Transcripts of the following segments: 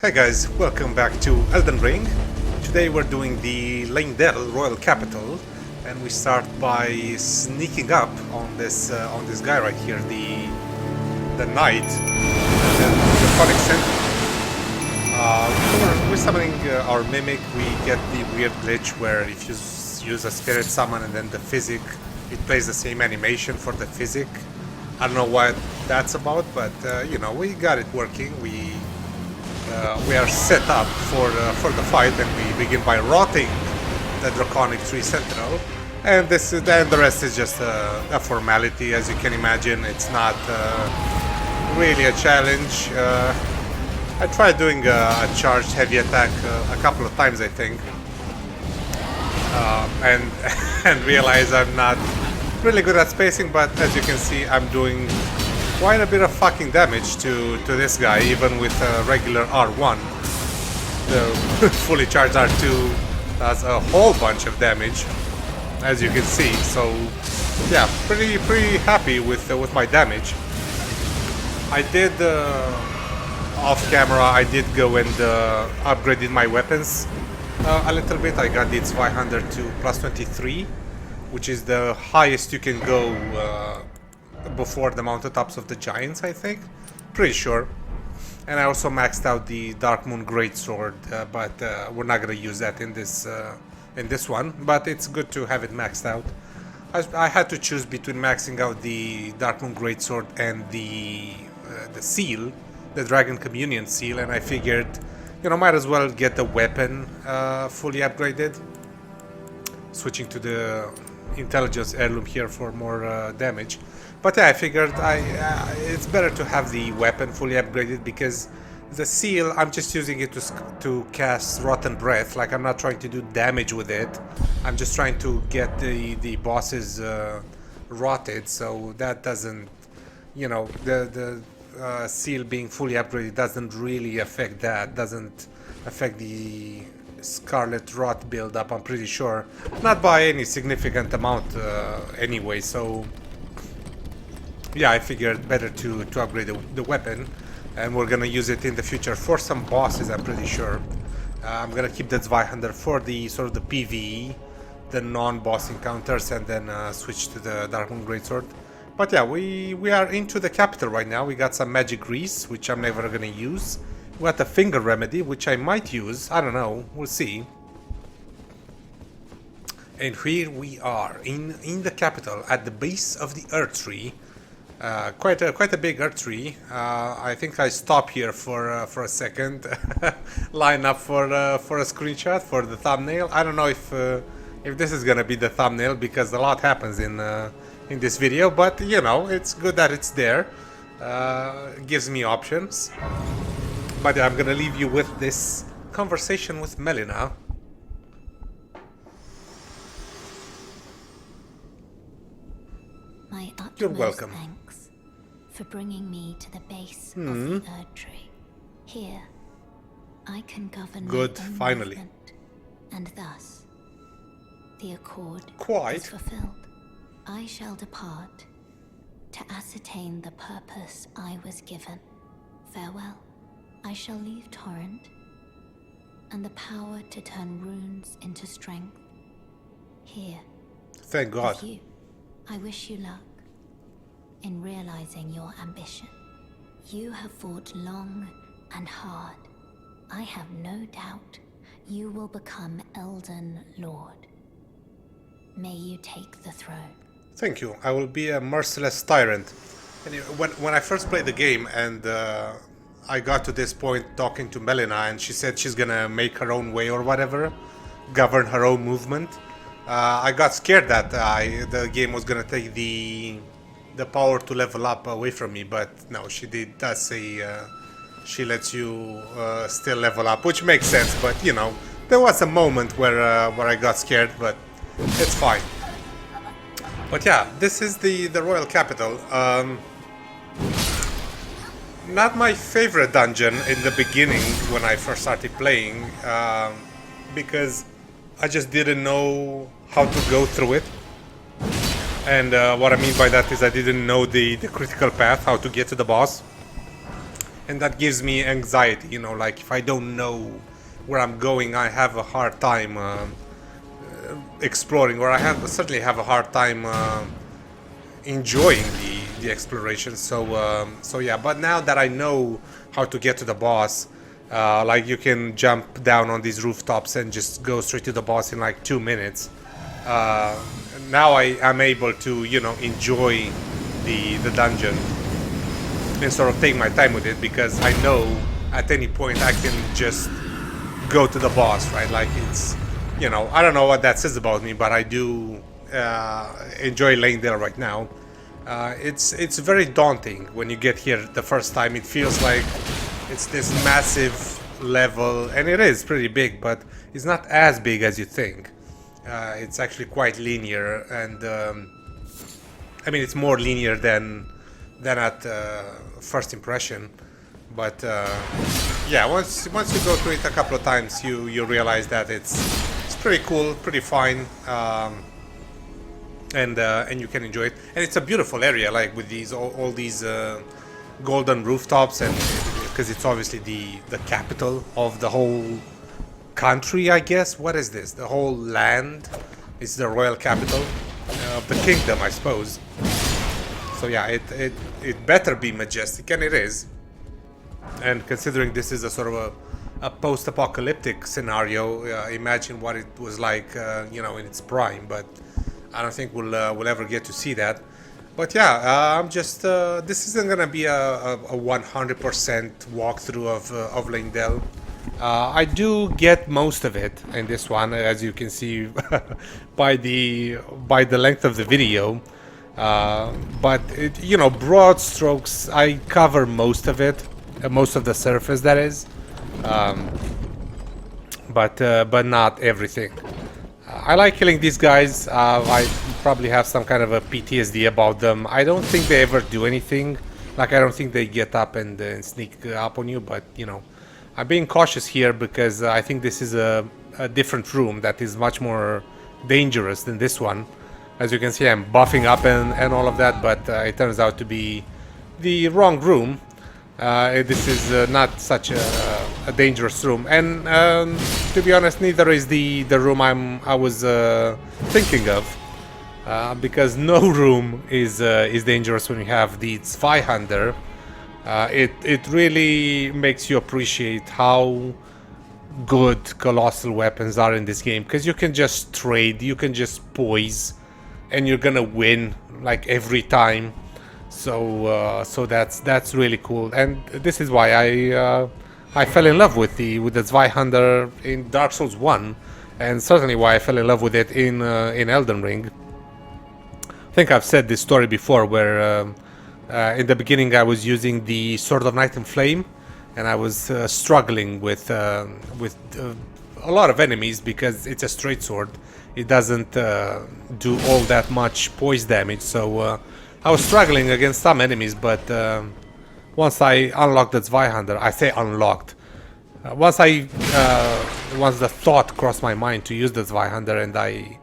Hey guys, welcome back to Elden Ring. Today we're doing the Leyndell Royal Capital, and we start by sneaking up on this guy right here, the knight, the Phonic Sentinel. We're summoning our mimic. We get the weird glitch where if you use a spirit summon and then the physic, it plays the same animation for the physic. I don't know what that's about, but you know, we got it working. We are set up for the fight, and we begin by rotting the Draconic Tree Sentinel, and the rest is just a formality. As you can imagine, it's not really a challenge. I tried doing a charged heavy attack a couple of times, I think, and realize I'm not really good at spacing. But as you can see, I'm doing quite a bit of fucking damage to this guy, even with a regular R1. The fully charged R2 does a whole bunch of damage, as you can see. So yeah, pretty happy with my damage. I did off camera. I did go and upgraded my weapons a little bit. I got the 200 to plus 23, which is the highest you can go before the mountaintops of the giants, I think. Pretty sure. And I also maxed out the Dark Moon Greatsword, but we're not gonna use that in this one. But it's good to have it maxed out. I had to choose between maxing out the Dark Moon Greatsword and the seal, the Dragon Communion seal, and I figured, you know, might as well get the weapon fully upgraded. Switching to the Intelligence Heirloom here for more damage. But yeah, I figured it's better to have the weapon fully upgraded, because the seal, I'm just using it to cast Rotten Breath. Like, I'm not trying to do damage with it. I'm just trying to get the bosses rotted, so that doesn't, you know, the seal being fully upgraded doesn't really affect that. Doesn't affect the Scarlet Rot build-up, I'm pretty sure. Not by any significant amount anyway, so yeah, I figured better to upgrade the weapon, and we're gonna use it in the future for some bosses, I'm pretty sure. I'm gonna keep the 200 for the sort of the PvE, the non-boss encounters, and then switch to the Dark Moon Greatsword. But yeah, we are into the capital right now. We got some magic grease, which I'm never gonna use. We got the finger remedy, which I might use. I don't know. We'll see. And here we are in the capital, at the base of the Earth Tree. Quite a big Earth Tree. I think I stop here for a second, line up for a screenshot for the thumbnail. I don't know if this is gonna be the thumbnail, because a lot happens in this video. But you know, it's good that it's there. It gives me options. But I'm gonna leave you with this conversation with Melina. My utmost You're welcome. thanks for bringing me to the base of the Earth Tree. Here, I can govern Good, my own finally. movement, and thus the accord Quite. is fulfilled. I shall depart to ascertain the purpose I was given. Farewell. I shall leave Torrent and the power to turn runes into strength. Here, Thank God. with you, I wish you luck in realizing your ambition. You have fought long and hard. I have no doubt you will become Elden Lord. May you take the throne. Thank you. I will be a merciless tyrant. And when I first played the game, and I got to this point talking to Melina, and she said she's gonna make her own way or whatever, govern her own movement. I got scared that the game was gonna take the power to level up away from me, but no, she does say she lets you still level up, which makes sense. But you know, there was a moment where I got scared, but it's fine. But yeah, this is the royal capital. Not my favorite dungeon in the beginning when I first started playing, because I just didn't know how to go through it. And what I mean by that is I didn't know the critical path, how to get to the boss. and that gives me anxiety, you know, like if I don't know where I'm going, I have a hard time exploring, or certainly have a hard time enjoying the exploration. So yeah, but now that I know how to get to the boss, like you can jump down on these rooftops and just go straight to the boss in like 2 minutes. Now I am able to, you know, enjoy the dungeon and sort of take my time with it, because I know at any point I can just go to the boss, right? Like it's, you know, I don't know what that says about me, but I do enjoy Leyndell right now. It's very daunting when you get here the first time. It feels like it's this massive level, and it is pretty big, but it's not as big as you think. It's actually quite linear, and I mean, it's more linear than at first impression. But yeah, once you go through it a couple of times, you realize that it's pretty cool, pretty fine, and you can enjoy it. And it's a beautiful area, like with these all these golden rooftops, and because it's obviously the capital of the whole country, I guess. What is this? The whole land is the royal capital of the kingdom, I suppose. So yeah, it better be majestic, and it is. And considering this is a sort of a post-apocalyptic scenario, imagine what it was like, you know, in its prime. But I don't think we'll ever get to see that. But yeah, I'm just this isn't gonna be a 100% walkthrough of Leyndell. I do get most of it in this one, as you can see by the length of the video. But it, you know, broad strokes, I cover most of it, most of the surface, that is, but not everything. I like killing these guys. I probably have some kind of a PTSD about them. I don't think they ever do anything. Like, I don't think they get up and sneak up on you, but you know, I'm being cautious here because I think this is a different room that is much more dangerous than this one. As you can see, I'm buffing up and all of that, but it turns out to be the wrong room. This is not such a dangerous room, and to be honest, neither is the room I was thinking of, because no room is dangerous when you have the Zweihander. It really makes you appreciate how good colossal weapons are in this game, because you can just trade, you can just poise, and you're gonna win like every time. So that's really cool, and this is why I fell in love with the Zweihander in Dark Souls 1, and certainly why I fell in love with it in Elden Ring. I think I've said this story before, where in the beginning I was using the Sword of Night and Flame, and I was struggling with a lot of enemies because it's a straight sword. It doesn't do all that much poise damage, so I was struggling against some enemies, but once I unlocked the Zweihander, I say unlocked. Once the thought crossed my mind to use the Zweihander and I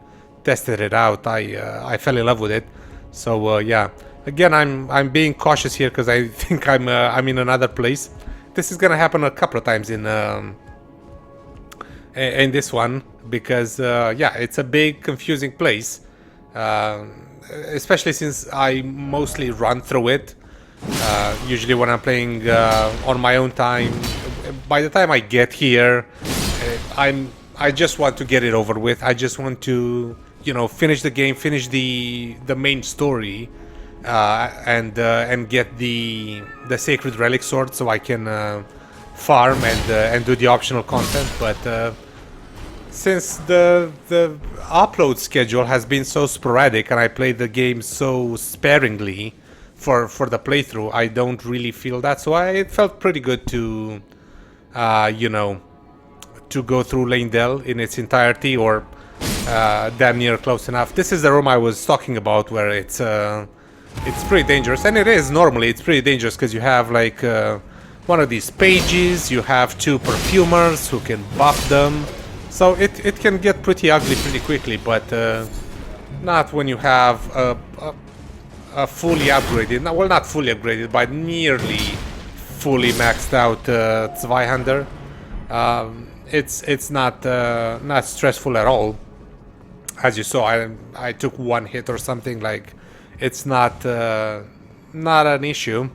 tested it out, I fell in love with it. So yeah, again, I'm being cautious here because I think I'm in another place. This is gonna happen a couple of times in this one, because yeah, it's a big, confusing place. Especially since I mostly run through it. Usually when I'm playing on my own time, by the time I get here, I just want to get it over with. I just want to, you know, finish the game, finish the main story, and get the sacred relic sword so I can farm and do the optional content. But since the upload schedule has been so sporadic and I played the game so sparingly for the playthrough, I don't really feel that. So it felt pretty good to, you know, to go through Leyndell in its entirety, or damn near close enough. This is the room I was talking about, where it's pretty dangerous, and it is normally. It's pretty dangerous because you have like one of these pages, you have two perfumers who can buff them. So it can get pretty ugly pretty quickly, but not when you have a fully upgraded, well, not fully upgraded, but nearly fully maxed out Zweihander. It's not stressful at all. As you saw, I took one hit or something. Like, it's not an issue.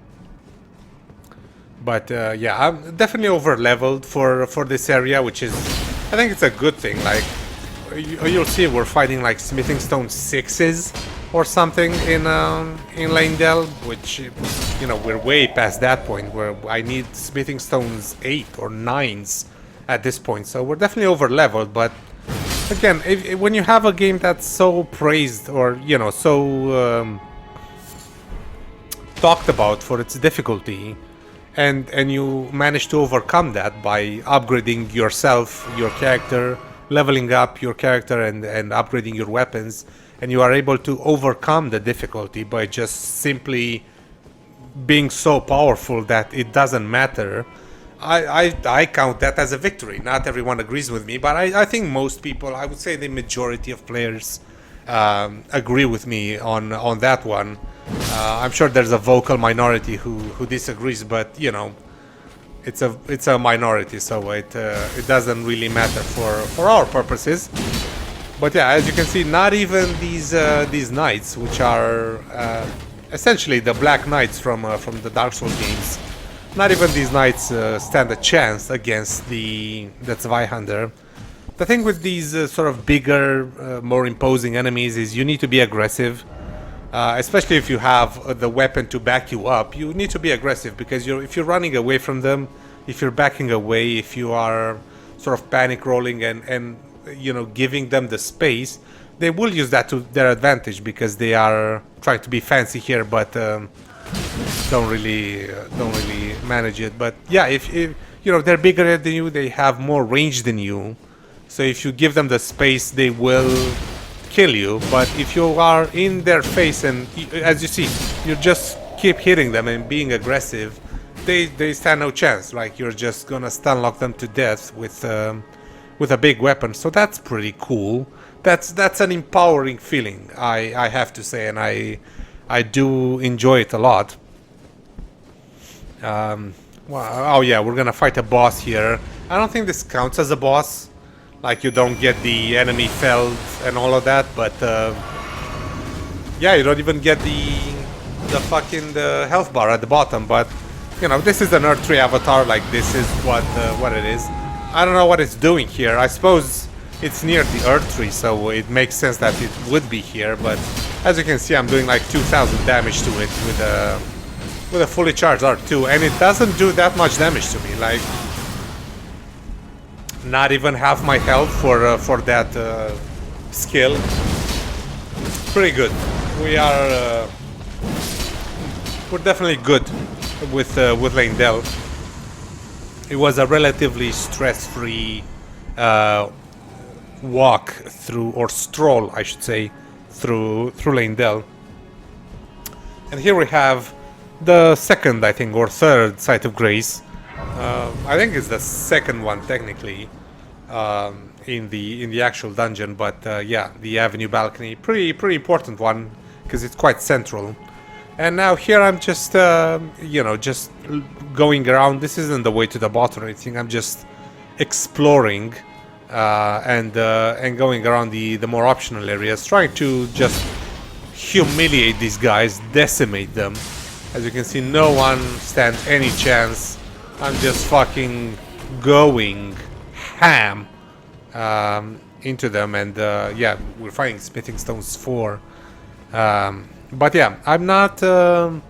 But yeah, I'm definitely over leveled for this area, which is, I think it's a good thing. Like, you'll see we're fighting like smithing stone 6s or something in Leyndell, which, you know, we're way past that point where I need smithing stones 8 or 9s at this point. So we're definitely over leveled. But again, when you have a game that's so praised, or, you know, so talked about for its difficulty, and you manage to overcome that by upgrading yourself, your character, leveling up your character, and upgrading your weapons, and you are able to overcome the difficulty by just simply being so powerful that it doesn't matter. I count that as a victory. Not everyone agrees with me, but I think most people, I would say the majority of players, agree with me on that one. I'm sure there's a vocal minority who disagrees, but, you know, it's a minority, so it doesn't really matter for our purposes. But yeah, as you can see, not even these knights, which are essentially the Black Knights from the Dark Souls games, not even these knights stand a chance against the Zweihander. The thing with these sort of bigger, more imposing enemies is you need to be aggressive. Especially if you have the weapon to back you up, you need to be aggressive, because if you're running away from them, if you're backing away, if you are sort of panic rolling and you know, giving them the space, they will use that to their advantage, because they are trying to be fancy here, but don't really manage it. But yeah, if you know, they're bigger than you, they have more range than you, so if you give them the space, they will kill you. But if you are in their face and, as you see, you just keep hitting them and being aggressive, they stand no chance. Like, you're just gonna stun lock them to death with a big weapon. So that's pretty cool. That's an empowering feeling, I have to say, and I do enjoy it a lot. Well, oh yeah, we're gonna fight a boss here. I don't think this counts as a boss. Like, you don't get the enemy felled and all of that, but yeah, you don't even get the fucking health bar at the bottom. But, you know, this is an Earth 3 avatar. Like, this is what it is. I don't know what it's doing here. I suppose it's near the Earth 3, so it makes sense that it would be here. But as you can see, I'm doing like 2,000 damage to it with a fully charged R2, and it doesn't do that much damage to me. Like, not even half my health for that skill. Pretty good. We're definitely good with Leyndell. It was a relatively stress-free walk through, or stroll, I should say, through Leyndell. And here we have the second, I think, or third Site of Grace. I think it's the second one technically, in the actual dungeon, but yeah, the Avenue Balcony, pretty important one, because it's quite central. And now here I'm just you know, just going around. This isn't the way to the bottom or anything. I'm just exploring and going around the more optional areas, trying to just humiliate these guys, decimate them. As you can see, no one stands any chance. I'm just fucking going ham into them, and yeah, we're fighting Smithing Stones 4. But yeah, I'm not gonna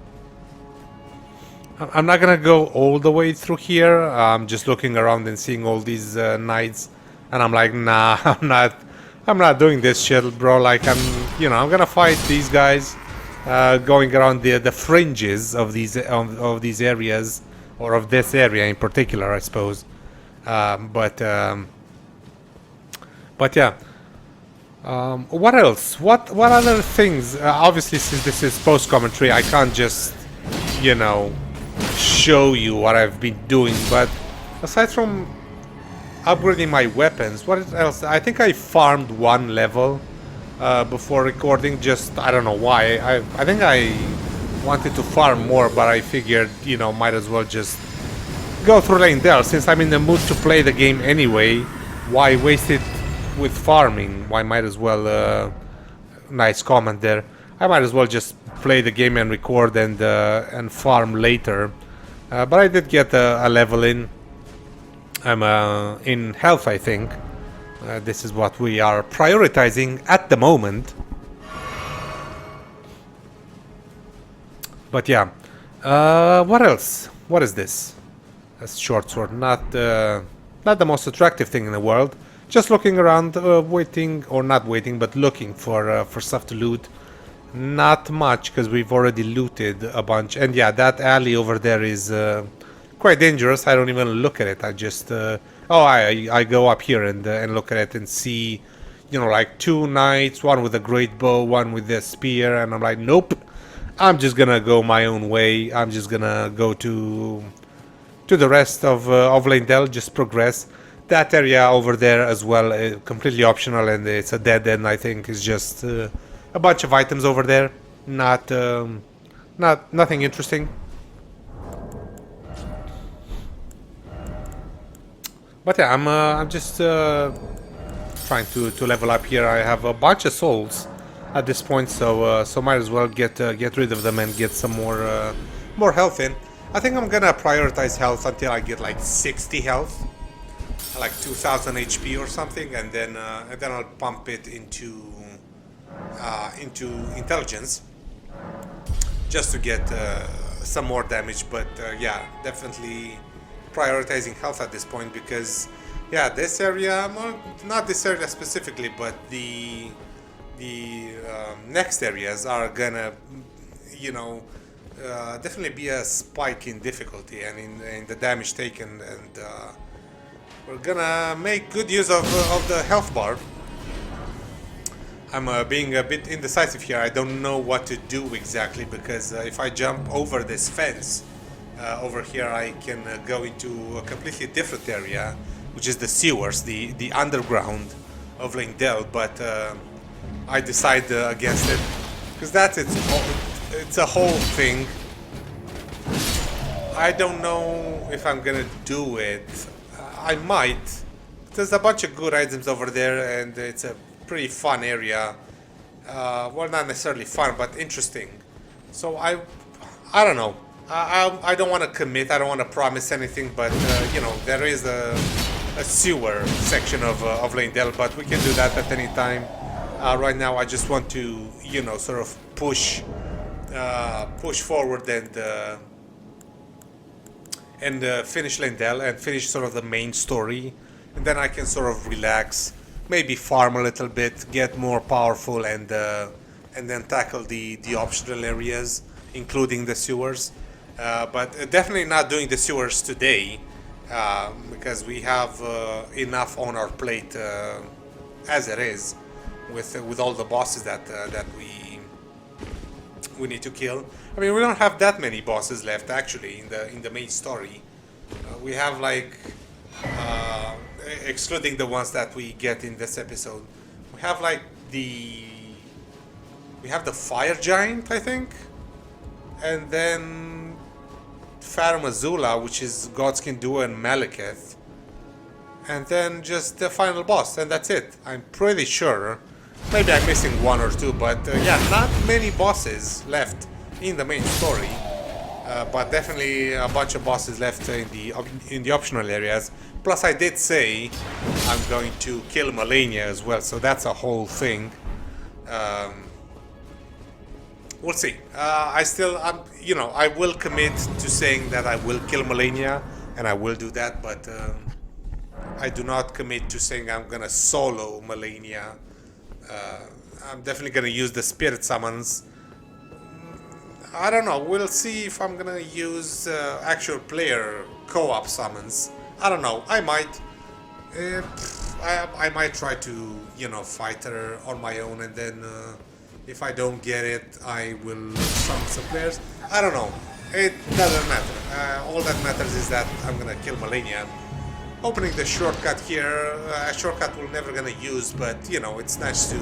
go all the way through here. I'm just looking around and seeing all these knights, and I'm like, nah, I'm not doing this shit, bro. Like, I'm gonna fight these guys, going around the fringes of these areas. Or of this area in particular, I suppose. But yeah. What else? What other things? Obviously, since this is post-commentary, I can't just, you know, show you what I've been doing. But aside from upgrading my weapons, what else? I think I farmed one level before recording. Just, I don't know why. I think I wanted to farm more, but I figured, you know, might as well just go through Leyndell. Since I'm in the mood to play the game anyway, why waste it with farming? Why might as well, nice comment there. I might as well just play the game and record and farm later. But I did get a level in. I'm in health, I think. This is what we are prioritizing at the moment. But yeah, what else? What is this? A short sword, not the most attractive thing in the world. Just looking around, waiting, or not waiting, but looking for stuff to loot. Not much, because we've already looted a bunch. And yeah, that alley over there is quite dangerous. I don't even look at it. I just I go up here and look at it and see, you know, like 2 knights, one with a great bow, one with a spear, and I'm like, nope. I'm just gonna go my own way. I'm just gonna go to the rest of Leyndell, just progress. That area over there as well, completely optional, and it's a dead end. I think it's just a bunch of items over there. Nothing interesting. But yeah, I'm just trying to level up here. I have a bunch of souls at this point, so might as well get rid of them and get some more health in. I think I'm gonna prioritize health until I get like 60 health, like 2000 HP or something, and then I'll pump it into intelligence just to get some more damage. But yeah, definitely prioritizing health at this point, because yeah, this area, well, not this area specifically, but the next areas are gonna, you know, definitely be a spike in difficulty and in the damage taken, and we're gonna make good use of the health bar. I'm being a bit indecisive here. I don't know what to do exactly, because if I jump over this fence over here, I can go into a completely different area, which is the sewers, the underground of Leyndell, but I decide against it, because that's it's a whole thing. I don't know if I'm gonna do it. I might. There's a bunch of good items over there, and it's a pretty fun area. Well, not necessarily fun, but interesting. So I don't know. I don't want to commit. I don't want to promise anything, but you know, there is a sewer section of Leyndell, but we can do that at any time. Right now, I just want to, you know, sort of push forward and finish Leyndell and finish sort of the main story, and then I can sort of relax, maybe farm a little bit, get more powerful, and then tackle the optional areas, including the sewers. But definitely not doing the sewers today, because we have enough on our plate as it is, with all the bosses that we need to kill. I mean, we don't have that many bosses left actually in the main story. We have like, excluding the ones that we get in this episode, we have like the fire giant, I think, and then Farum Azula, which is Godskin Duo and Malekith, and then just the final boss, and that's it. I'm pretty sure. Maybe I'm missing one or two, but yeah, not many bosses left in the main story, but definitely a bunch of bosses left in the optional areas. Plus, I did say I'm going to kill Malenia as well, so that's a whole thing. We'll see. You know, I will commit to saying that I will kill Malenia, and I will do that, but I do not commit to saying I'm gonna solo Malenia. I'm definitely gonna use the spirit summons. I don't know. We'll see if I'm gonna use actual player co-op summons. I don't know. I might. I might try to, you know, fight her on my own, and then if I don't get it, I will summon some players. I don't know. It doesn't matter. All that matters is that I'm gonna kill Malenia. Opening the shortcut here, a shortcut we're never gonna use, but you know, it's nice to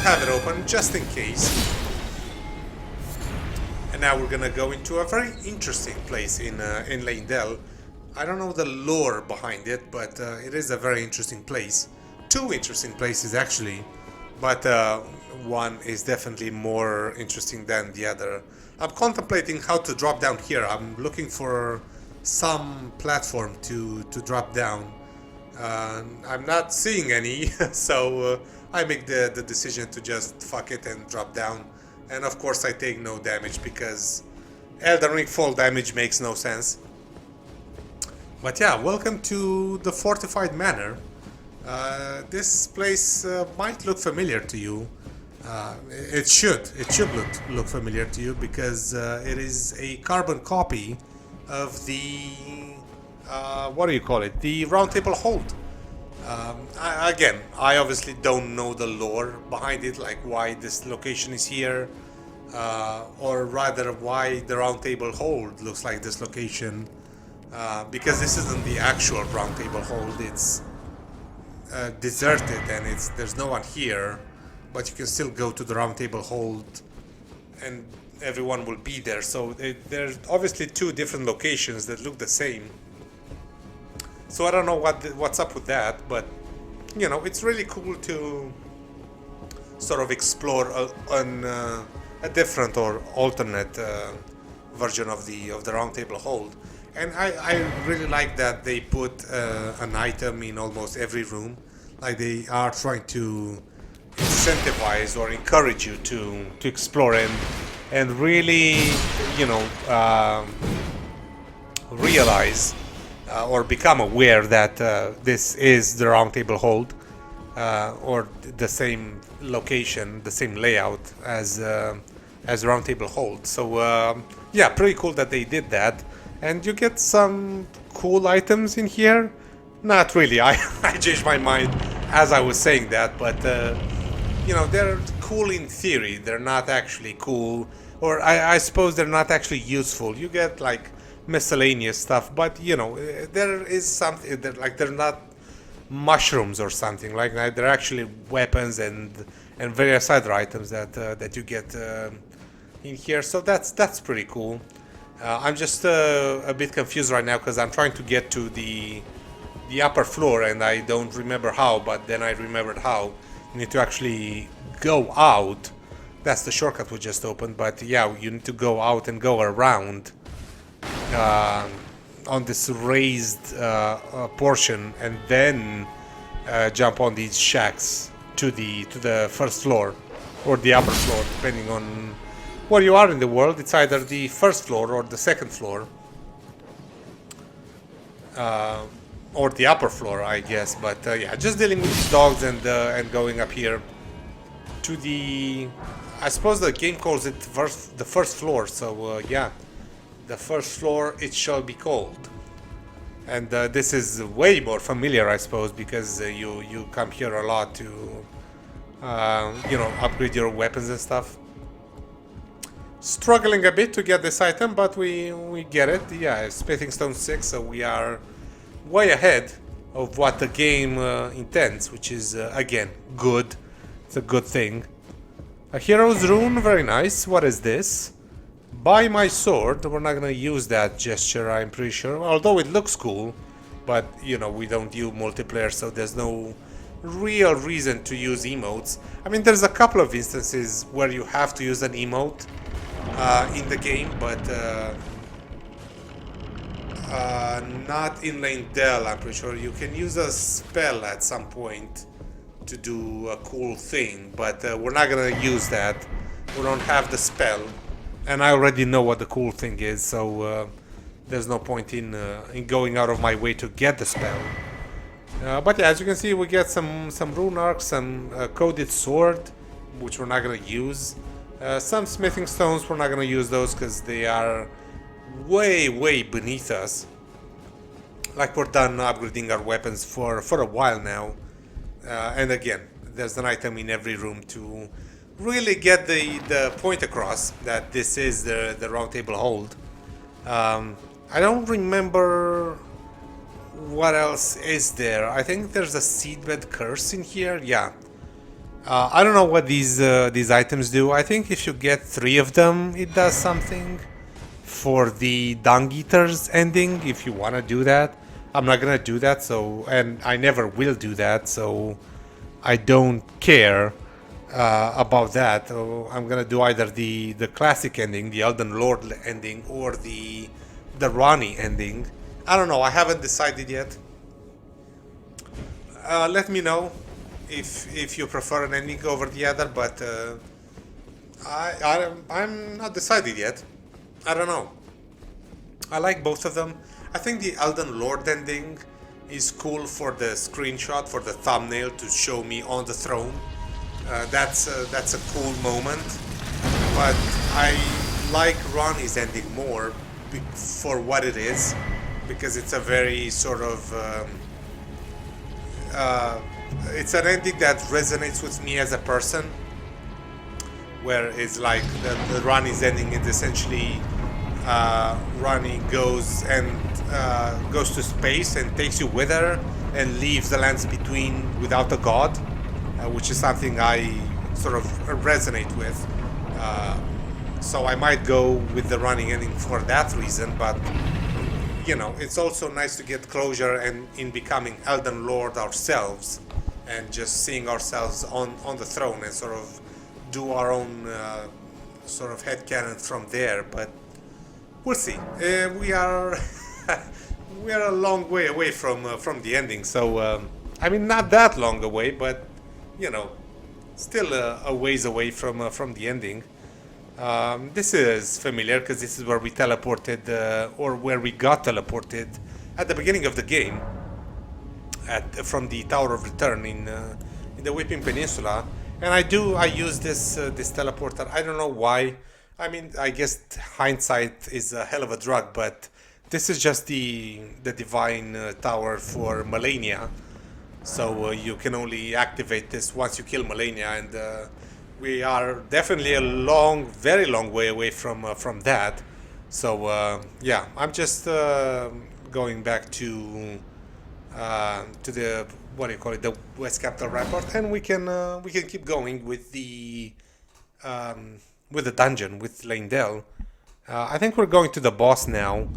have it open just in case. And now we're gonna go into a very interesting place in Leyndell. I don't know the lore behind it, but it is a very interesting place. Two interesting places actually, but one is definitely more interesting than the other. I'm contemplating how to drop down here. I'm looking for some platform to drop down. I'm not seeing any, so I make the decision to just fuck it and drop down. And of course I take no damage because Elden Ring fall damage makes no sense. But yeah, welcome to the fortified manor. This place might look familiar to you. It should look familiar to you because it is a carbon copy of the what do you call it? The Round Table Hold. I obviously don't know the lore behind it, like why this location is here, or rather why the Round Table Hold looks like this location, because this isn't the actual Round Table Hold. It's deserted and there's no one here, but you can still go to the Round Table Hold, and everyone will be there. So there's obviously two different locations that look the same. So I don't know what's up with that, but you know, it's really cool to sort of explore a different or alternate version of the Round Table Hold. And I really like that they put an item in almost every room. Like they are trying to incentivize or encourage you to explore and really, you know, realize or become aware that this is the Round Table Hold, or the same location, the same layout as Round Table Hold. So yeah, pretty cool that they did that. And you get some cool items in here. Not really. I changed my mind as I was saying that, but you know, they're cool in theory. They're not actually cool, or I suppose they're not actually useful. You get like miscellaneous stuff, but you know, there is something. They're not mushrooms or something like that. They're actually weapons and various other items that you get in here. So that's pretty cool. I'm just a bit confused right now because I'm trying to get to the upper floor and I don't remember how, but then I remembered how. You need to actually go out. That's the shortcut we just opened, but yeah, you need to go out and go around on this raised portion and then jump on these shacks to the first floor or the upper floor, depending on where you are in the world. It's either the first floor or the second floor, or the upper floor, I guess. But yeah, just dealing with these dogs and going up here to the, I suppose the game calls it the first floor. So yeah, the first floor it shall be called. And this is way more familiar, I suppose, because you come here a lot to you know, upgrade your weapons and stuff. Struggling a bit to get this item, but we get it. Yeah, Smithing Stone 6, so we are way ahead of what the game intends, which is again good. It's a good thing. A hero's rune, very nice. What is this? Buy my sword. We're not gonna use that gesture, I'm pretty sure, although it looks cool, but you know, we don't do multiplayer, so there's no real reason to use emotes. I mean, there's a couple of instances where you have to use an emote in the game, but not in Leyndell, I'm pretty sure. You can use a spell at some point to do a cool thing, but we're not gonna use that. We don't have the spell, and I already know what the cool thing is, so there's no point in going out of my way to get the spell. But yeah, as you can see, we get some rune arcs, some coded sword, which we're not gonna use. Some smithing stones, we're not gonna use those because they are way beneath us. Like, we're done upgrading our weapons for a while now. And again, there's an item in every room to really get the point across that this is the Round Table Hold. I don't remember what else is there. I think there's a seedbed curse in here. Yeah. I don't know what these items do. I think if you get 3 of them, it does something. For the Dung Eaters ending, if you want to do that. I'm not gonna do that, so, and I never will do that, so I don't care about that. So I'm gonna do either the classic ending, the Elden Lord ending, or the Ronnie ending. I don't know. I haven't decided yet. Let me know if you prefer an ending over the other, but I'm not decided yet. I don't know. I like both of them. I think the Elden Lord ending is cool for the screenshot, for the thumbnail to show me on the throne. That's a cool moment. But I like Ronnie's ending more for what it is, because it's a very sort of it's an ending that resonates with me as a person, where it's like the Ronnie's ending is essentially Ronnie goes to space and takes you with her and leaves the lands between without a god, which is something I sort of resonate with. So I might go with the Ronnie ending for that reason, but you know, it's also nice to get closure and in becoming Elden Lord ourselves and just seeing ourselves on the throne and sort of do our own sort of headcanon from there. But we'll see. We are we are a long way away from the ending. So I mean, not that long away, but you know, still a ways away from the ending. This is familiar because this is where we teleported, or where we got teleported at the beginning of the game, from the Tower of Return in the Weeping Peninsula. And I use this teleporter. I don't know why. I mean, I guess hindsight is a hell of a drug, but this is just the divine tower for Malenia. So you can only activate this once you kill Malenia, and we are definitely a very long way away from that. So yeah, I'm just going back to the, what do you call it, the West Capital Rampart, and we can keep going with the dungeon with Leyndell. I think we're going to the boss now.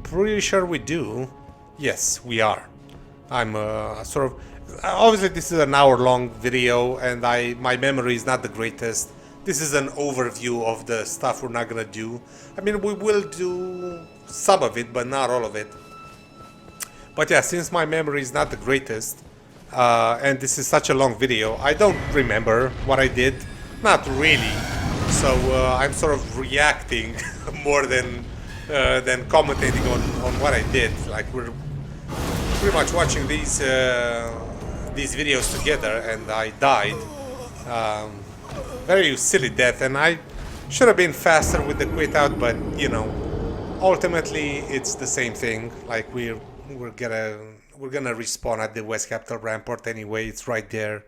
Pretty sure we do. Yes, we are. I'm sort of, obviously this is an hour-long video, and my memory is not the greatest. This is an overview of the stuff we're not gonna do. I mean, we will do some of it, but not all of it. But yeah, since my memory is not the greatest, and this is such a long video, I don't remember what I did. Not really. So I'm sort of reacting more than commentating on what I did. Like, we're pretty much watching these videos together, and I died. Very silly death, and I should have been faster with the quit out, but you know, ultimately it's the same thing. Like, we're gonna respawn at the West Capital Rampart anyway. It's right there.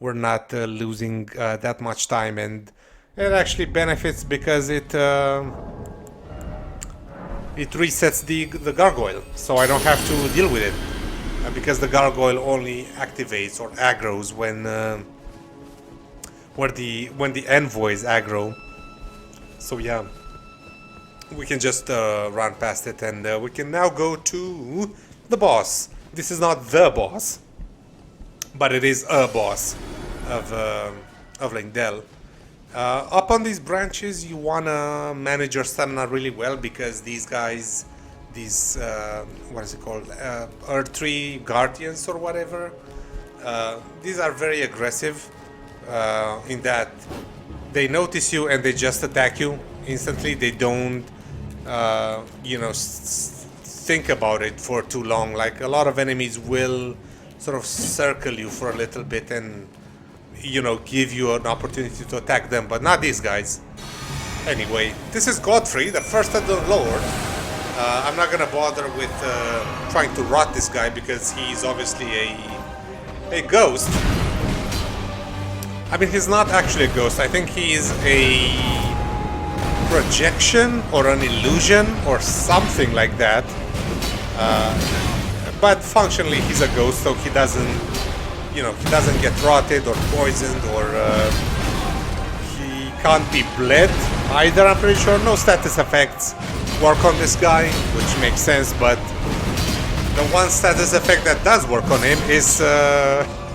We're not losing that much time, and it actually benefits because it resets the gargoyle, so I don't have to deal with it, because the gargoyle only activates or aggroes when the envoys aggro. So yeah, we can just run past it, and we can now go to the boss. This is not the boss, but it is a boss of Leyndell. Up on these branches, you wanna manage your stamina really well, because these guys, what is it called, Earth Tree Guardians or whatever, these are very aggressive in that they notice you and they just attack you instantly. They don't you know, think about it for too long. Like, a lot of enemies will sort of circle you for a little bit and, you know, give you an opportunity to attack them, but not these guys. Anyway, this is Godfrey, the first Elden Lord. I'm not gonna bother with trying to rot this guy, because he's obviously a ghost. I mean, he's not actually a ghost. I think he's a projection or an illusion or something like that. But functionally, he's a ghost, so he doesn't, you know, he doesn't get rotted or poisoned, or he can't be bled either, I'm pretty sure. No status effects work on this guy, which makes sense, but the one status effect that does work on him is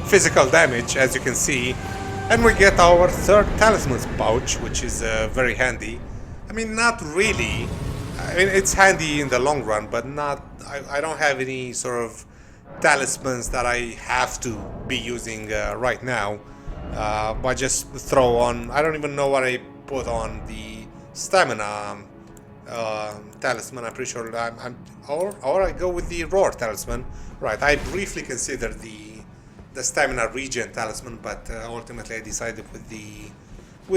physical damage, as you can see. And we get our third talisman's pouch, which is very handy. I mean, not really. I mean, it's handy in the long run, but not... I don't have any sort of talismans that I have to be using right now. But just throw on... I don't even know what I put on the stamina talisman. I'm pretty sure or I go with the roar talisman. Right, I briefly considered the stamina regen talisman, but ultimately I decided with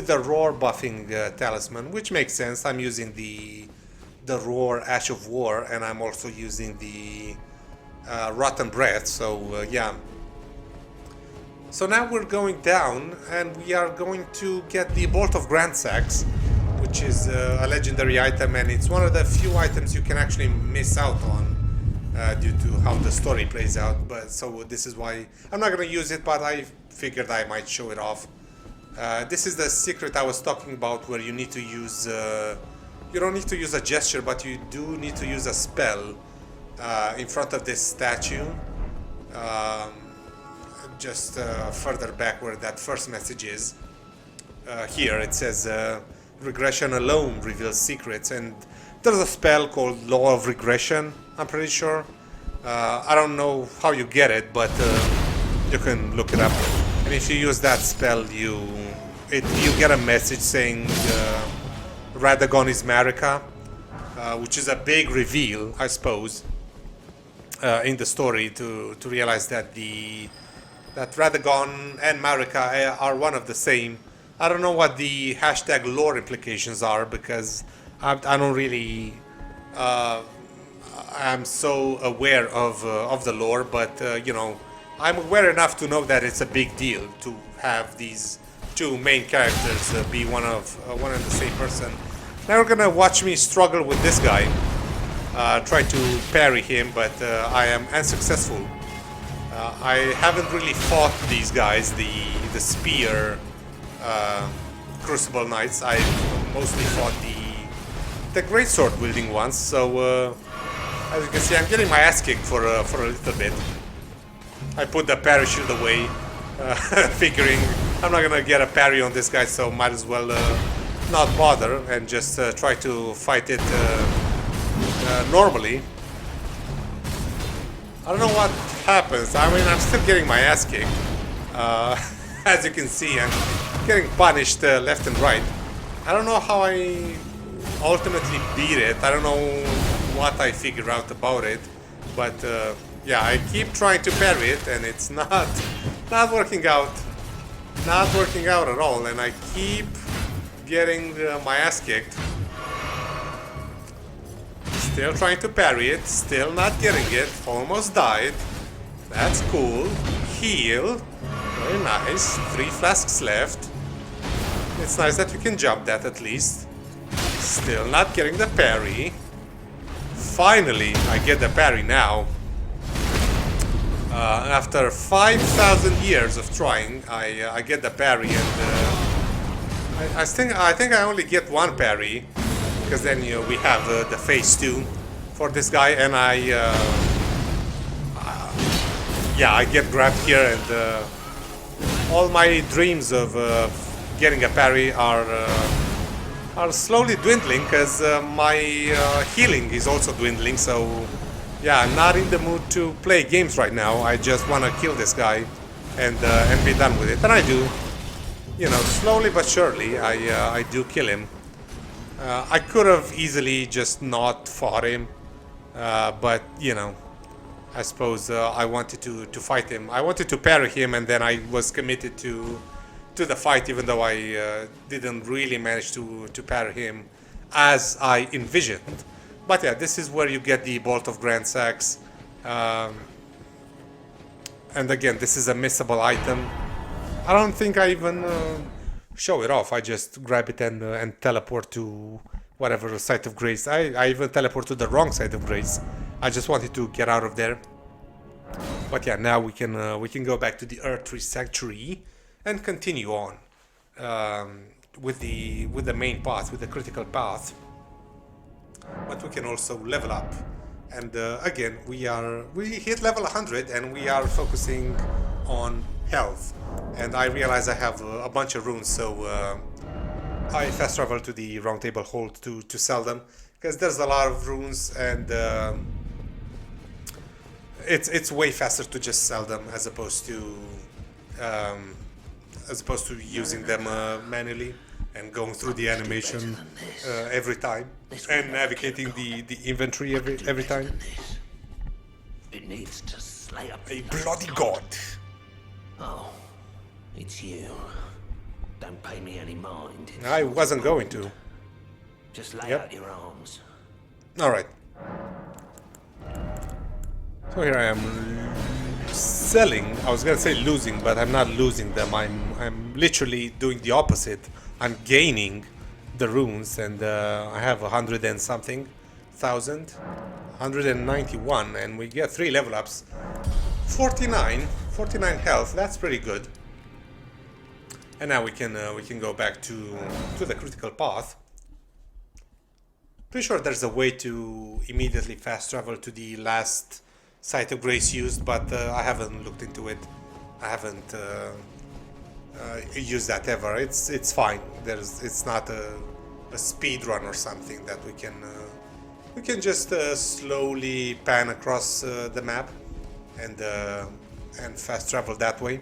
the roar buffing talisman, which makes sense. I'm using the roar Ash of War, and I'm also using the rotten breath. So yeah. So now we're going down, and we are going to get the Bolt of Grand Sax, which is a legendary item, and it's one of the few items you can actually miss out on due to how the story plays out. But so this is why I'm not going to use it, but I figured I might show it off. This is the secret I was talking about, where you need to use you don't need to use a gesture, but you do need to use a spell in front of this statue, just further back where that first message is. Here it says regression alone reveals secrets, and there's a spell called Law of Regression, I'm pretty sure. I don't know how you get it, but you can look it up. And if you use that spell, you get a message saying Radagon is Marika, which is a big reveal, I suppose, in the story to realize that that Radagon and Marika are one of the same. I don't know what the hashtag lore implications are, because I don't really I'm so aware of the lore, but you know, I'm aware enough to know that it's a big deal to have these two main characters be one and the same person. Now you're gonna watch me struggle with this guy, try to parry him, but I am unsuccessful. I haven't really fought these guys, the spear Crucible Knights. I've mostly fought the greatsword wielding ones, so as you can see, I'm getting my ass kicked for a little bit. I put the parry shield away, figuring I'm not gonna get a parry on this guy, so might as well not bother and just try to fight it normally. I don't know what happens. I mean, I'm still getting my ass kicked. As you can see, I'm getting punished left and right. I don't know how I ultimately beat it. I don't know what I figure out about it, but yeah, I keep trying to parry it, and it's not working out. Not working out at all, and I keep getting my ass kicked. Still trying to parry it, still not getting it. Almost died. That's cool. Heal. Very nice. 3 flasks left. It's nice that you can jump that at least. Still not getting the parry. Finally, I get the parry now. After 5,000 years of trying, I get the parry, and I think I only get one parry, because then we have the phase 2 for this guy, and yeah, I get grabbed here, and all my dreams of getting a parry are slowly dwindling, because my healing is also dwindling. So yeah, I'm not in the mood to play games right now. I just want to kill this guy and be done with it, and I do. You know, slowly but surely, I do kill him. I could have easily just not fought him, but you know, I suppose I wanted to fight him. I wanted to parry him, and then I was committed to the fight, even though I didn't really manage to parry him as I envisioned. But yeah, this is where you get the Bolt of Grand Sax. And again, this is a missable item. I don't think I even show it off. I just grab it and teleport to whatever site of grace. I even teleport to the wrong site of grace. I just wanted to get out of there. But yeah, now we can go back to the Earth Tree Sanctuary and continue on with the main path, with the critical path. But we can also level up, and again we hit level 100 and we are focusing on health. And I realize I have a bunch of runes, so I fast travel to the Round Table Hall to sell them, because there's a lot of runes, and it's way faster to just sell them as opposed to using them manually and going through the animation every time and navigating the inventory every time. It needs to slay up A bloody god. Oh, it's you. Don't pay me any mind. I wasn't going to. Just lay Yep. out your arms. Alright. So here I am selling. I was gonna say losing, but I'm not losing them. I'm literally doing the opposite. I'm gaining the runes, and I have 100 and something thousand. 191, and we get 3 level ups. 49 health. That's pretty good. And now we can go back to the critical path. Pretty sure there's a way to immediately fast travel to the last site of grace used, but I haven't looked into it. I haven't used that ever. It's fine. It's not a speed run or something that we can just slowly pan across the map and fast travel that way.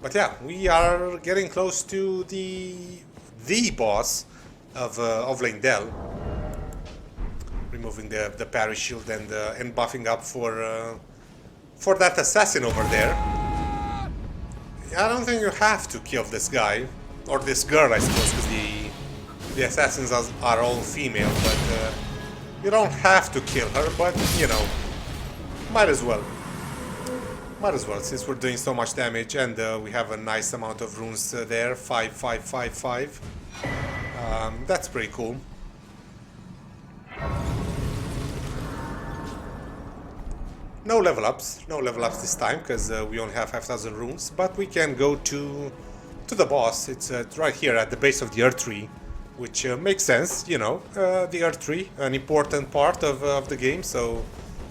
But yeah, we are getting close to the boss of Leyndell. Removing the parry shield and buffing up for that assassin over there. I don't think you have to kill this guy or this girl, I suppose, because the assassins are all female. But you don't have to kill her. But you know, might as well. Might as well, since we're doing so much damage, and we have a nice amount of runes there. 5, 5, 5, 5. That's pretty cool. No level ups this time, because we only have 5,000 runes, but we can go to the boss. It's right here at the base of the Earth Tree, which makes sense, you know. The Earth Tree, an important part of the game, so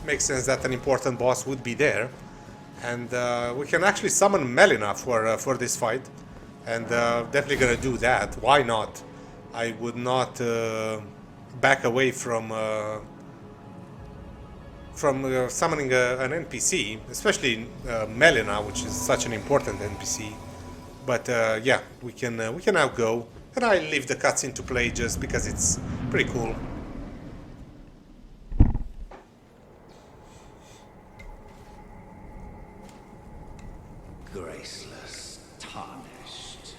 makes sense that an important boss would be there. And we can actually summon Melina for this fight, and definitely gonna do that. Why not? I would not back away from summoning an NPC, especially Melina, which is such an important NPC. But yeah, we can now go, and I leave the cutscene to play just because it's pretty cool. Graceless, tarnished.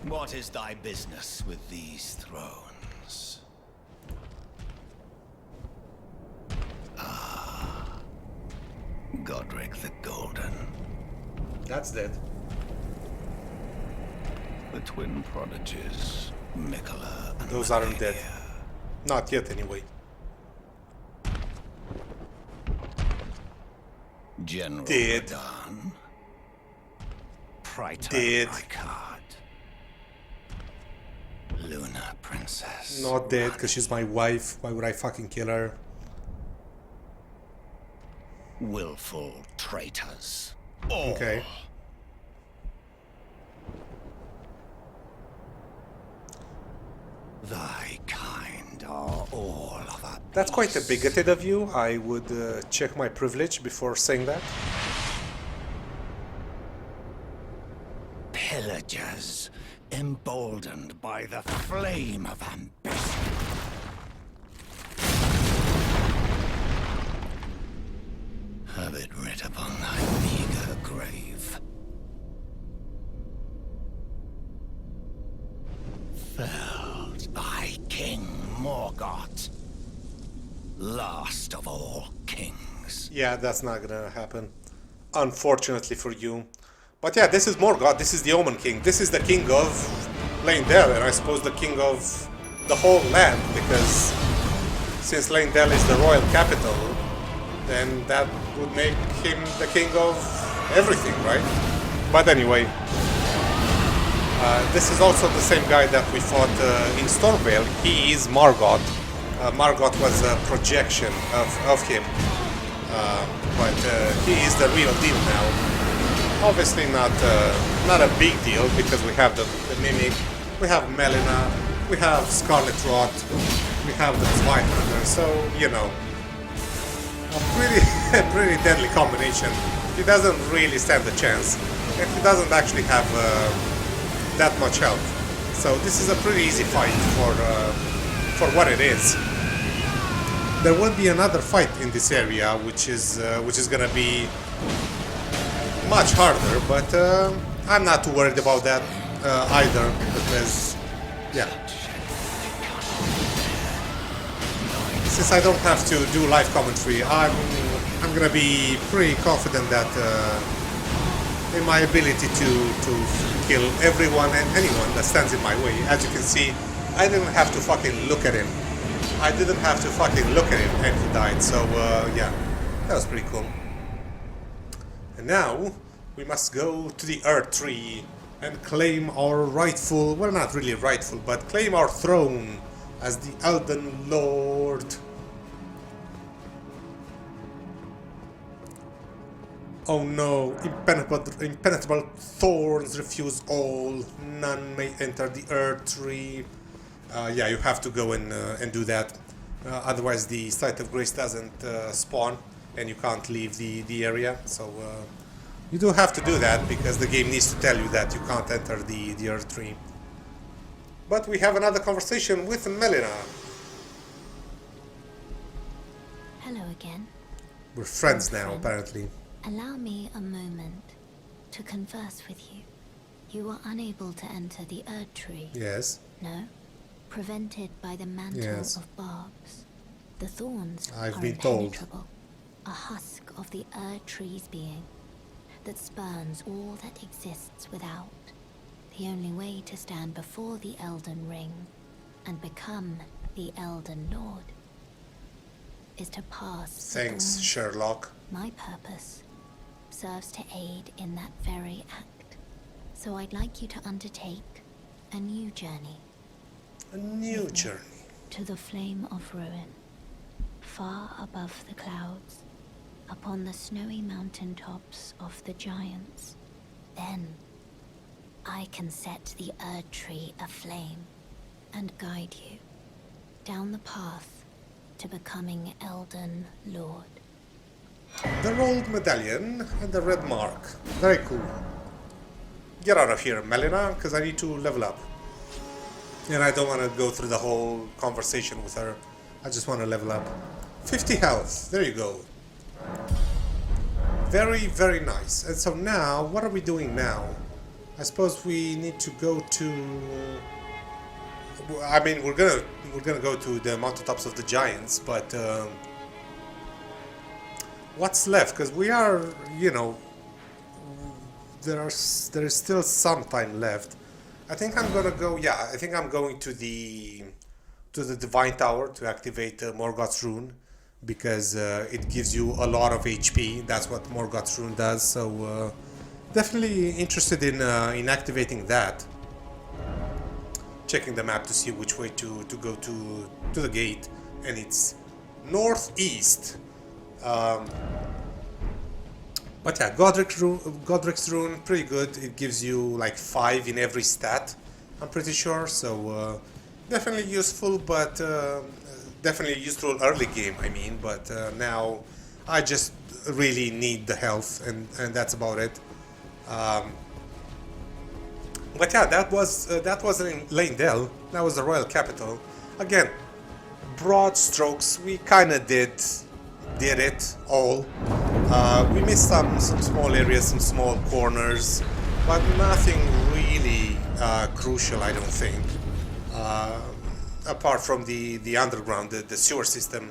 What is thy business with these thrones? Godfrey the Golden. That's dead. The twin prodigies, Mikola and Those aren't dead. Malenia. Not yet, anyway. General Dead. Radahn. Praetor Dead. Rykard. Luna Princess. Not dead, because she's my wife. Why would I fucking kill her? Willful traitors. All. Okay. Thy kind are all of a That's quite a bigoted of you. I would check my privilege before saying that. pillagers, emboldened by the flame of ambition. Have it writ upon thy meager grave. Felled thy king Morgott, last of all kings. Yeah, that's not gonna happen. Unfortunately for you. But yeah, this is Morgott, this is the Omen King. This is the king of Leyndell, and I suppose the king of the whole land, because since Leyndell is the royal capital, then that would make him the king of everything, right? But anyway, this is also the same guy that we fought in Stormvale. He is Morgott. Morgott was a projection of him, but he is the real deal now. Obviously not a big deal because we have the Mimic, we have Melina, we have Scarlet Rot, we have the Zweihander, so you know, a pretty deadly combination. He doesn't really stand a chance, and he doesn't actually have that much health. So this is a pretty easy fight for what it is. There will be another fight in this area, which is gonna be much harder, but I'm not too worried about that either, because yeah, since I don't have to do live commentary, I'm gonna be pretty confident that in my ability to kill everyone and anyone that stands in my way. As you can see, I didn't have to fucking look at him. I didn't have to fucking look at him and he died, so yeah, that was pretty cool. And now, we must go to the Earth Tree and claim our rightful, well not really rightful, but claim our throne as the Elden Lord. Oh no, impenetrable thorns refuse all, none may enter the Earth Tree. Yeah, you have to go and do that, otherwise the Site of Grace doesn't spawn and you can't leave the area, so you do have to do that because the game needs to tell you that you can't enter the Earth Tree. But we have another conversation with Melina. Hello again. We're friends now, apparently. Allow me a moment to converse with you. You were unable to enter the Erd Tree. Yes. No? Prevented by the mantle Yes. of barbs. The thorns I've are been told. impenetrable. A husk of the Erd Tree's being that spurns all that exists without. The only way to stand before the Elden Ring and become the Elden Lord is to pass the Thanks, thorns. Sherlock. My purpose serves to aid in that very act. So I'd like you to undertake a new journey. A new with me journey. To the flame of ruin, far above the clouds, upon the snowy mountain tops of the giants. Then I can set the Erd Tree aflame and guide you down the path to becoming Elden Lord. The rolled medallion and the red mark. Very cool. Get out of here, Melina, because I need to level up. And I don't want to go through the whole conversation with her. I just want to level up. 50 health. There you go. Very, very nice. And so now, what are we doing now? I suppose we need to go to... I mean, we're gonna go to the mountaintops of the giants, but... what's left? Because we are, you know, there is still some time left. I think I'm gonna go. Yeah, I think I'm going to the Divine Tower to activate Morgott's Rune, because it gives you a lot of HP. That's what Morgott's Rune does. So definitely interested in activating that. Checking the map to see which way to go to the gate, and it's northeast. But yeah, Godric's Rune, pretty good. It gives you like 5 in every stat, I'm pretty sure. So definitely useful, but definitely useful early game, I mean. But now I just really need the health, and that's about it. But yeah, that was in Leyndell. That was the royal capital. Again, broad strokes. We kind of did it all. We missed some small areas, some small corners, but nothing really crucial, I don't think. Apart from the underground, the sewer system,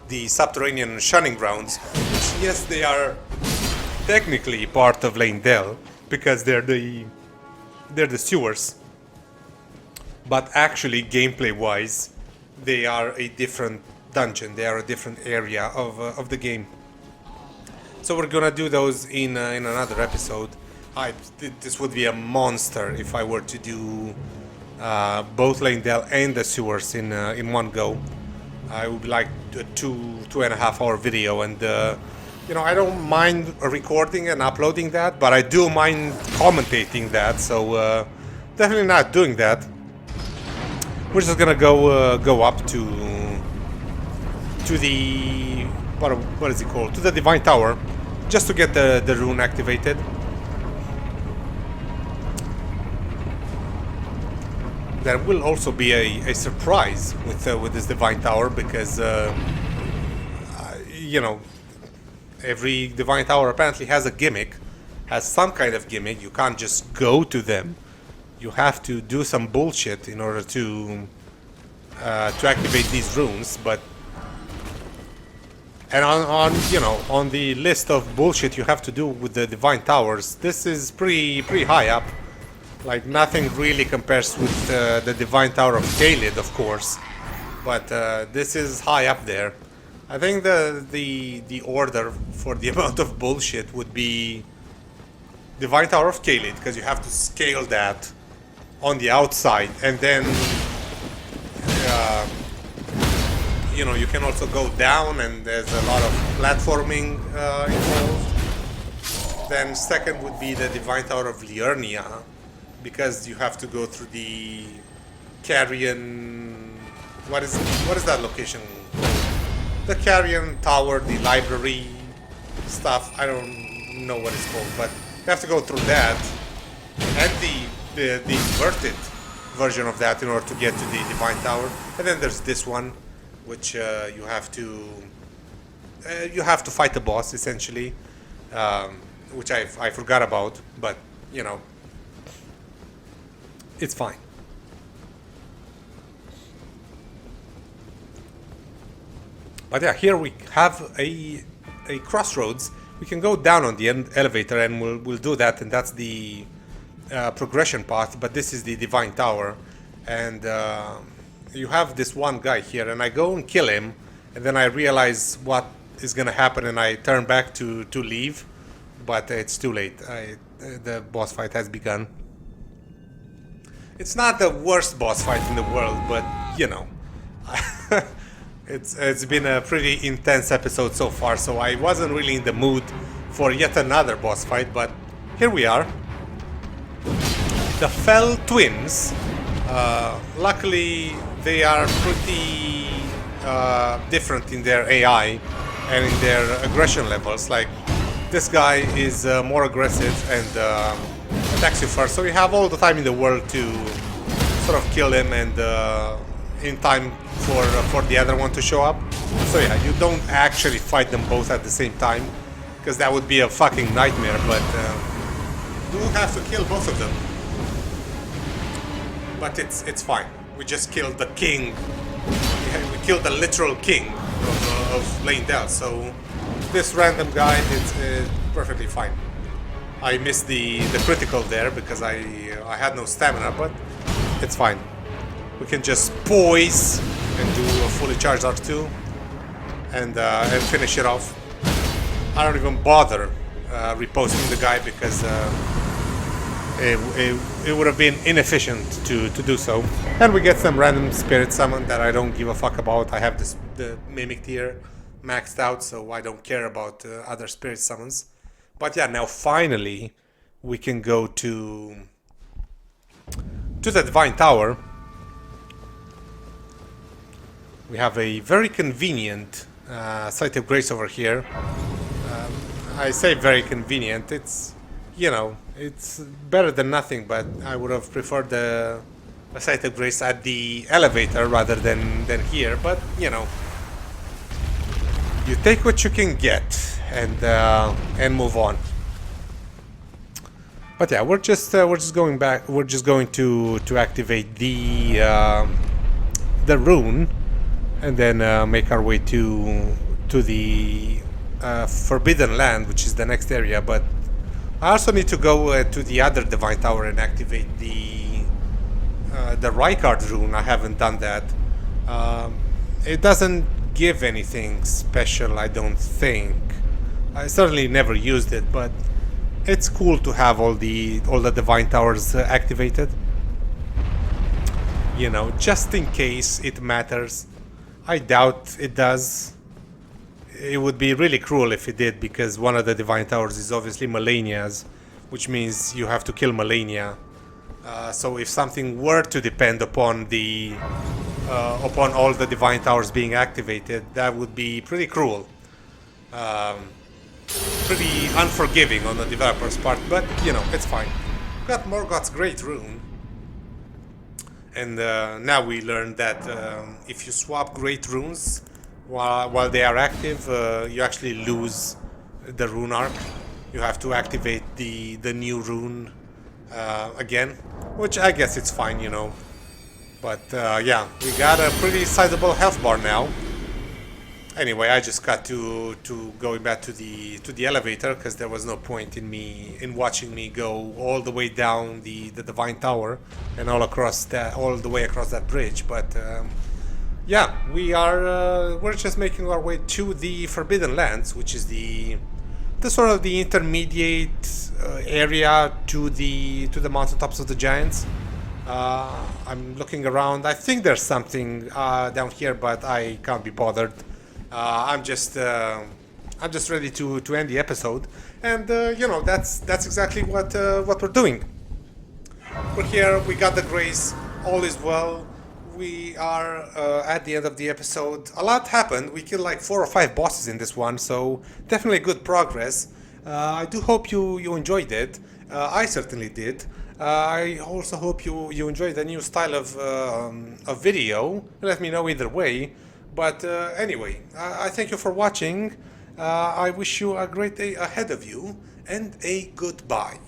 the subterranean shunning grounds, which, yes, they are technically part of Leyndell because they're the sewers, but actually, gameplay-wise, they are a different dungeon. They are a different area of the game. So we're gonna do those in another episode. This would be a monster if I were to do both Leyndell and the sewers in one go. I would be like a 2.5 hour video, and I don't mind recording and uploading that, but I do mind commentating that. So definitely not doing that. We're just gonna go up to the what is it called? To the Divine Tower, just to get the rune activated. There will also be a surprise with this Divine Tower, because every Divine Tower apparently has a gimmick, has some kind of gimmick. You can't just go to them. You have to do some bullshit in order to activate these runes. And on the list of bullshit you have to do with the Divine Towers, this is pretty high up. Like, nothing really compares with the Divine Tower of Caelid, of course, but this is high up there. I think the order for the amount of bullshit would be Divine Tower of Caelid, because you have to scale that on the outside, and then you can also go down, and there's a lot of platforming involved. Then second would be the Divine Tower of Liurnia, because you have to go through the Carrion. What is that location? The Carrion Tower, the library stuff. I don't know what it's called, but you have to go through that, and the inverted version of that in order to get to the Divine Tower. And then there's this one, which you have to fight the boss essentially, which I forgot about, but it's fine. But yeah, here we have a crossroads. We can go down on the elevator, and we'll do that, and that's the progression path. But this is the Divine Tower, and you have this one guy here, and I go and kill him, and then I realize what is gonna happen, and I turn back to leave, but it's too late. The boss fight has begun. It's not the worst boss fight in the world, but it's been a pretty intense episode so far, so I wasn't really in the mood for yet another boss fight, but here we are. The Fell Twins. Luckily, they are pretty different in their AI and in their aggression levels. Like, this guy is more aggressive and attacks you first, so you have all the time in the world to sort of kill him, and in time for the other one to show up. So yeah, you don't actually fight them both at the same time, because that would be a fucking nightmare, but you will have to kill both of them. But it's fine. We just killed the king. We killed the literal king of Leyndell, so this random guy is perfectly fine. I missed the critical there because I had no stamina, but it's fine. We can just poise and do a fully charged R2 and finish it off. I don't even bother reposting the guy, because it would have been inefficient to do so. And we get some random spirit summon that I don't give a fuck about. I have the mimic tier maxed out, so I don't care about other spirit summons. But yeah, now finally we can go to the Divine Tower. We have a very convenient site of grace over here. I say very convenient. It's it's better than nothing, but I would have preferred a site of grace at the elevator rather than here. But you take what you can get and move on. But yeah, we're just going back. We're just going to activate the rune, and then make our way to the Forbidden Land, which is the next area. But I also need to go to the other Divine Tower and activate the Rykard rune. I haven't done that, It doesn't give anything special, I don't think. I certainly never used it, but it's cool to have all the divine towers activated. You know, just in case it matters. I doubt it does. It would be really cruel if it did, because one of the divine towers is obviously Malenia's, which means you have to kill Malenia. So if something were to depend upon the upon all the divine towers being activated, that would be pretty cruel. Pretty unforgiving on the developer's part, but you know, it's fine. Got Morgott's Great Rune. And now we learned that if you swap Great Runes while they are active, you actually lose the rune arc. You have to activate the new rune again, which I guess it's fine, you know. But yeah, we got a pretty sizable health bar now. Anyway, I just got to going back to the elevator because there was no point in watching me go all the way down the divine tower and all the way across that bridge. But yeah, we're just making our way to the Forbidden Lands, which is the sort of the intermediate area to the mountaintops of the giants. I'm looking around. I think there's something down here, but I can't be bothered. I'm just ready to end the episode, and you know, that's exactly what we're doing. We're here. We got the grace. All is well. We are at the end of the episode. A lot happened. We killed like 4 or 5 bosses in this one, so definitely good progress. I do hope you enjoyed it. I certainly did. I also hope you enjoyed the new style of video. Let me know either way. But anyway, I thank you for watching. I wish you a great day ahead of you, and a goodbye.